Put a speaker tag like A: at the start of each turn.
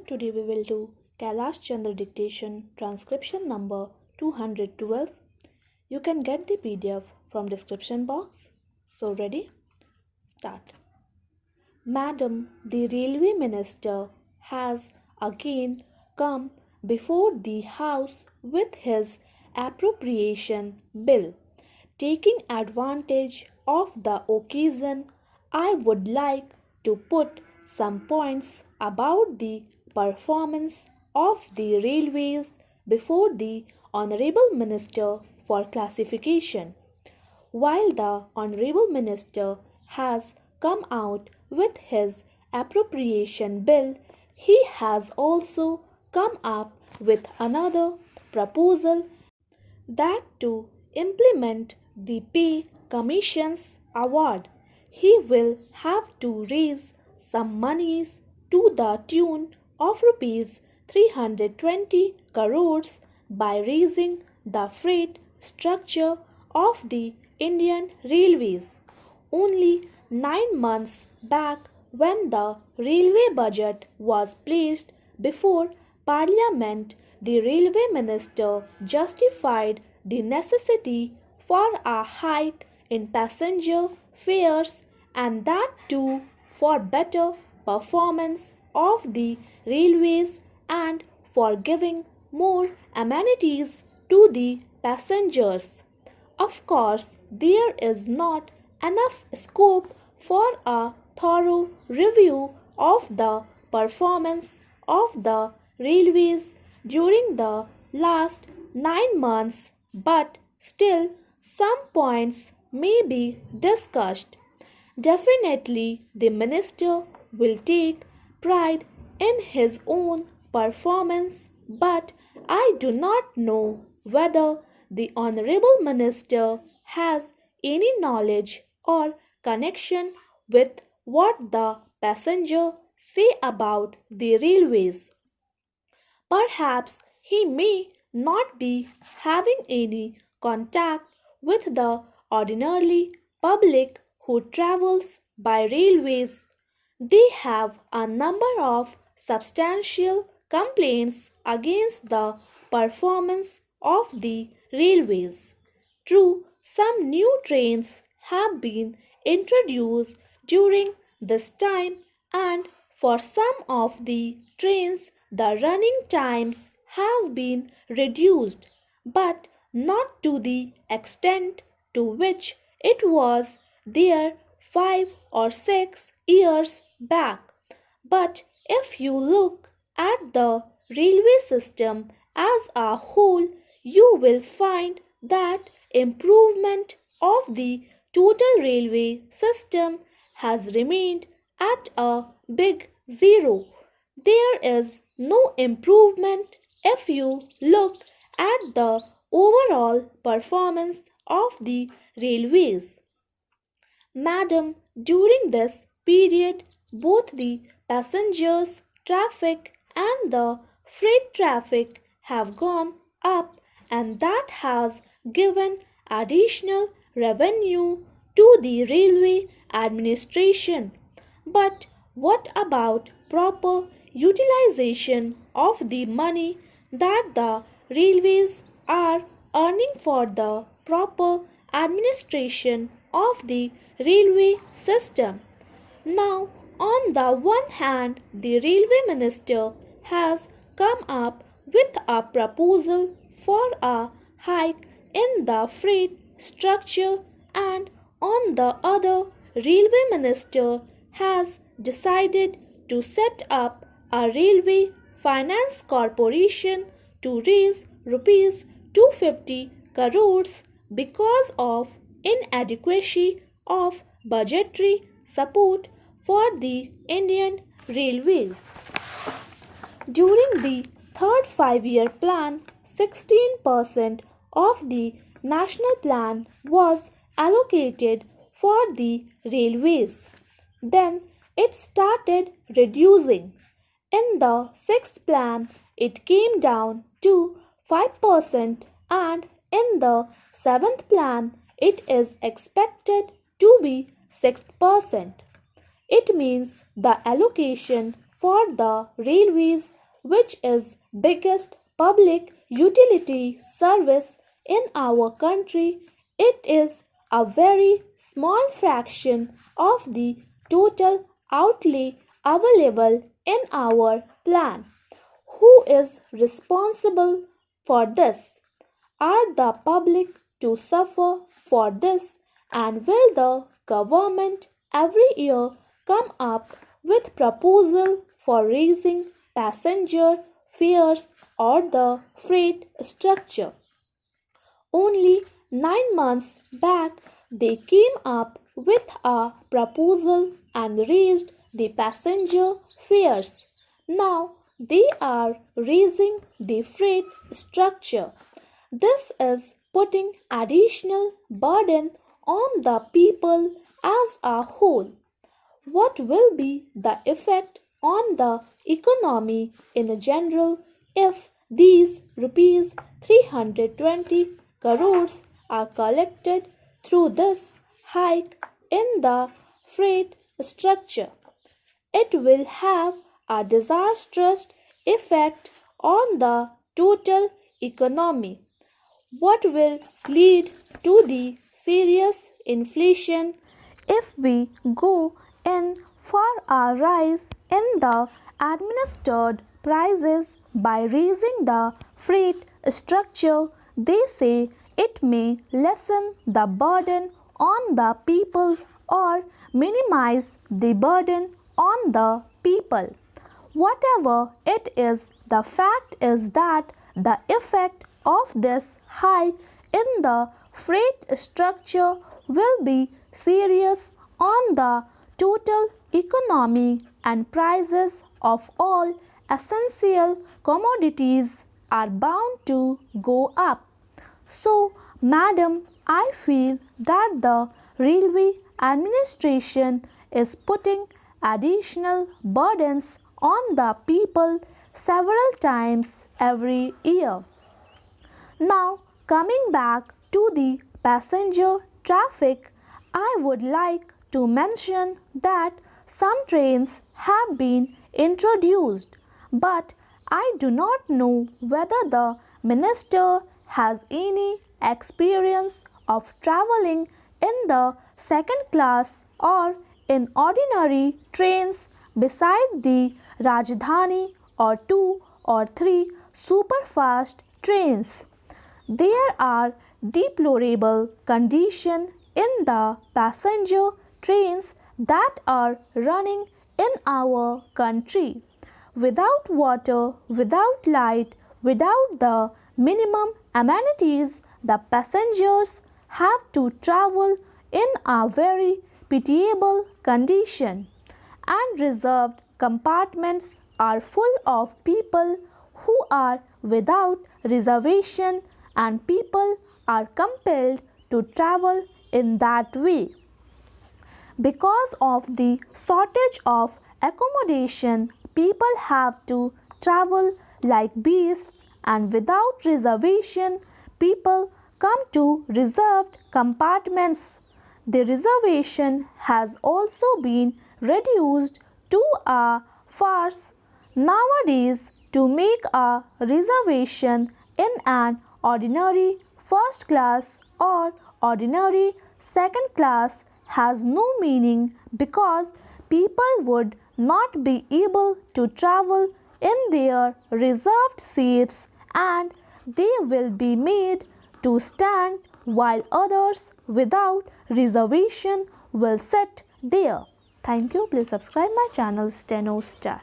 A: Today we will do Kailash Chandra dictation transcription number 212. You can get the PDF from description box. So ready? Start. Madam, the railway minister has again come before the House with his appropriation bill. Taking advantage of the occasion, I would like to put some points about the performance of the railways before the Honorable Minister for classification. While the Honorable Minister has come out with his appropriation bill, he has also come up with another proposal, that to implement the pay commissions award, he will have to raise some monies to the tune of rupees 320 crores by raising the freight structure of the Indian Railways. Only 9 months back, when the railway budget was placed before Parliament, the railway minister justified the necessity for a hike in passenger fares, and that too for better performance of the railways and for giving more amenities to the passengers. Of course, there is not enough scope for a thorough review of the performance of the railways during the last 9 months, but still some points may be discussed. Definitely, the minister will take pride in his own performance, but I do not know whether the Honorable Minister has any knowledge or connection with what the passenger say about the railways. Perhaps he may not be having any contact with the ordinary public who travels by railways. They have a number of substantial complaints against the performance of the railways. True, some new trains have been introduced during this time, and for some of the trains the running times has been reduced, but not to the extent to which it was there 5 or 6 years back. But if you look at the railway system as a whole, you will find that improvement of the total railway system has remained at a big zero. There is no improvement if you look at the overall performance of the railways. Madam, during this period, both the passengers traffic and the freight traffic have gone up, and that has given additional revenue to the railway administration. But what about proper utilization of the money that the railways are earning for the proper administration of the railway system? Now, on the one hand, the railway minister has come up with a proposal for a hike in the freight structure, and on the other, railway minister has decided to set up a railway finance corporation to raise rupees 250 crores because of inadequacy of budgetary support for the Indian Railways. During the third 5-year plan, 16% of the national plan was allocated for the railways. Then it started reducing. In the sixth plan, it came down to 5%, and in the seventh plan, it is expected to be 6%. It means the allocation for the railways, which is biggest public utility service in our country, it is a very small fraction of the total outlay available in our plan. Who is responsible for this? Are the public to suffer for this, and will the government every year come up with proposal for raising passenger fares or the freight structure? Only 9 months back, they came up with a proposal and raised the passenger fares. Now they are raising the freight structure. This is putting additional burden on the people as a whole. What will be the effect on the economy in general if these rupees 320 crores are collected through this hike in the freight structure? It will have a disastrous effect on the total economy. What will lead to the serious inflation if we go in for a rise in the administered prices by raising the freight structure? They say it may lessen the burden on the people or minimize the burden on the people. Whatever it is, the fact is that the effect of this hike in the freight structure will be serious on the total economy, and prices of all essential commodities are bound to go up. So, madam, I feel that the railway administration is putting additional burdens on the people several times every year. Now, coming back to the passenger traffic, I would like to mention that some trains have been introduced, but I do not know whether the minister has any experience of traveling in the second class or in ordinary trains beside the Rajdhani or 2 or 3 superfast trains. There are deplorable conditions in the passenger trains that are running in our country. Without water, without light, without the minimum amenities, the passengers have to travel in a very pitiable condition, and reserved compartments are full of people who are without reservation, and people are compelled to travel in that way. Because of the shortage of accommodation, people have to travel like beasts, and without reservation, people come to reserved compartments. The reservation has also been reduced to a farce. Nowadays, to make a reservation in an ordinary first class or ordinary second class has no meaning, because people would not be able to travel in their reserved seats, and they will be made to stand while others without reservation will sit there. Thank you. Please subscribe my channel Steno Star.